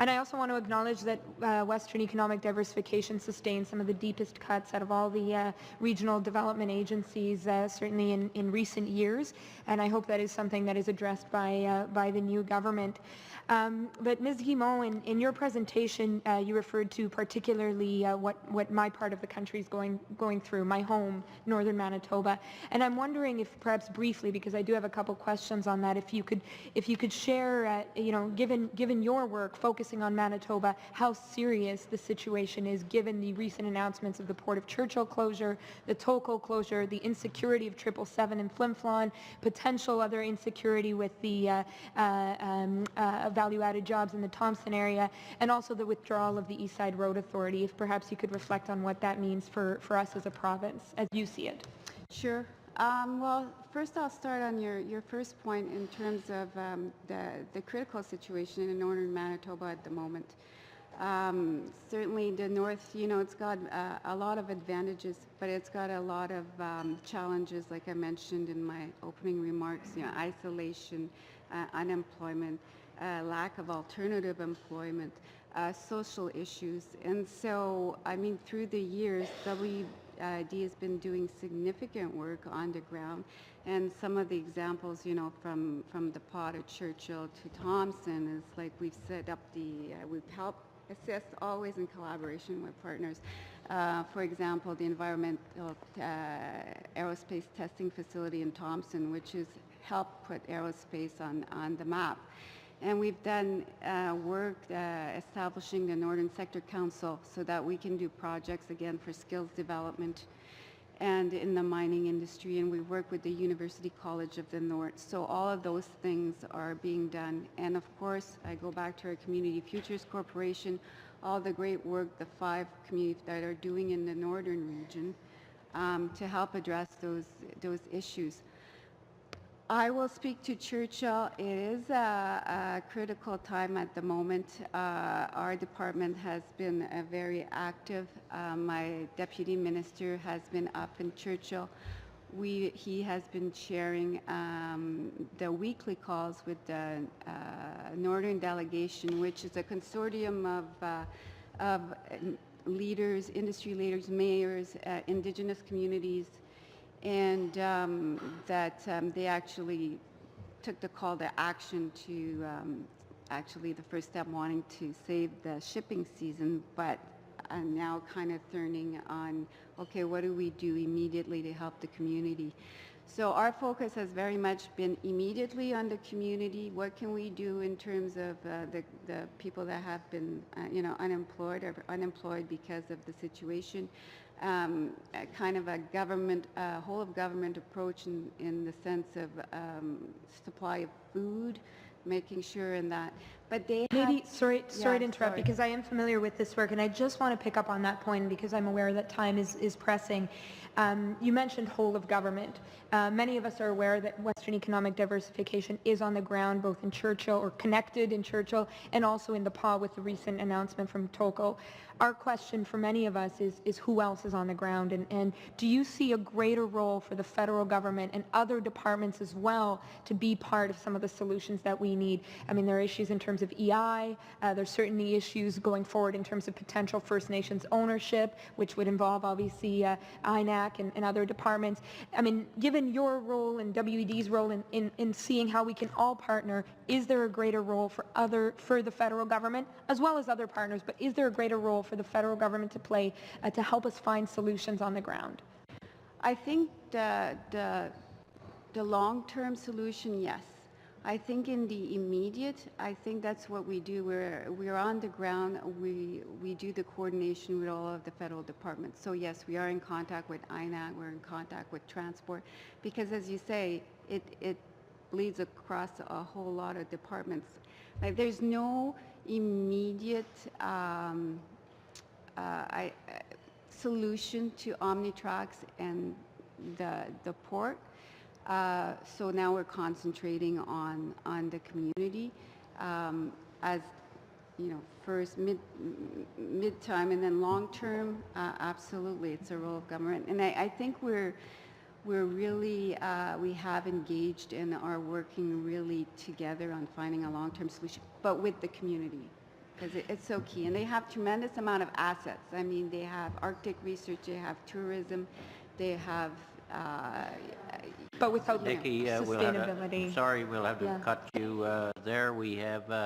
And I also want to acknowledge that Western economic diversification sustained some of the deepest cuts out of all the regional development agencies, certainly in recent years. And I hope that is something that is addressed by the new government. But Ms. Guimont, in your presentation, you referred to particularly what my part of the country is going through, my home, northern Manitoba. And I'm wondering if perhaps briefly, because I do have a couple questions on that, if you could share, given your work focusing on Manitoba, how serious the situation is given the recent announcements of the Port of Churchill closure, the Tolko closure, the insecurity of 777 and Flin Flon, potential other insecurity with the value-added jobs in the Thompson area, and also the withdrawal of the East Side Road Authority. If perhaps you could reflect on what that means for us as a province, as you see it. Sure. Well, first I'll start on your first point in terms of the critical situation in northern Manitoba at the moment. Certainly the north, it's got a lot of advantages, but it's got a lot of challenges, like I mentioned in my opening remarks, isolation, unemployment, lack of alternative employment, social issues. And so, I mean, through the years, WD has been doing significant work on the ground, and some of the examples, from the Pot of Churchill to Thompson is like we've set up we've helped assist always in collaboration with partners. For example, the environmental aerospace testing facility in Thompson, which has helped put aerospace on the map. And we've done work establishing the Northern Sector Council so that we can do projects, again, for skills development and in the mining industry. And we work with the University College of the North. So all of those things are being done. And of course, I go back to our Community Futures Corporation, all the great work the 5 communities that are doing in the northern region to help address those issues. I will speak to Churchill. It is a critical time at the moment. Our department has been very active. My deputy minister has been up in Churchill. He has been chairing the weekly calls with the Northern Delegation, which is a consortium of leaders, industry leaders, mayors, Indigenous communities, and they actually took the call to action to actually the first step wanting to save the shipping season, but now kind of turning on, okay, what do we do immediately to help the community? So our focus has very much been immediately on the community. What can we do in terms of the people that have been unemployed or unemployed because of the situation? Kind of a government, whole of government approach in the sense of supply of food, making sure in that. But they maybe, sorry to interrupt, because I am familiar with this work, and I just want to pick up on that point because I'm aware that time is pressing. You mentioned whole of government. Many of us are aware that Western economic diversification is on the ground, both in Churchill, or connected in Churchill, and also in the PA with the recent announcement from Tolko. Our question for many of us is who else is on the ground, and do you see a greater role for the federal government and other departments as well to be part of some of the solutions that we need? I mean, there are issues in terms of EI, there's certainly issues going forward in terms of potential First Nations ownership, which would involve obviously INAC and other departments. I mean, given your role and WED's role in seeing how we can all partner, is there a greater role for the federal government as well as other partners, but is there a greater role for the federal government to play to help us find solutions on the ground? I think the long-term solution, yes. I think in the immediate, I think that's what we do. We're on the ground. We do the coordination with all of the federal departments. So yes, we are in contact with INAC. We're in contact with transport, because as you say, it bleeds across a whole lot of departments. Like there's no immediate solution to Omnitrax and the port. So now we're concentrating on the community as first mid-time, and then long-term. Absolutely, it's a role of government, and I think we're really we have engaged and are working really together on finding a long-term solution, but with the community. because it's so key. And they have tremendous amount of assets. I mean, they have Arctic research, they have tourism, they have... But without Niki, sustainability. we'll have to cut you there. We have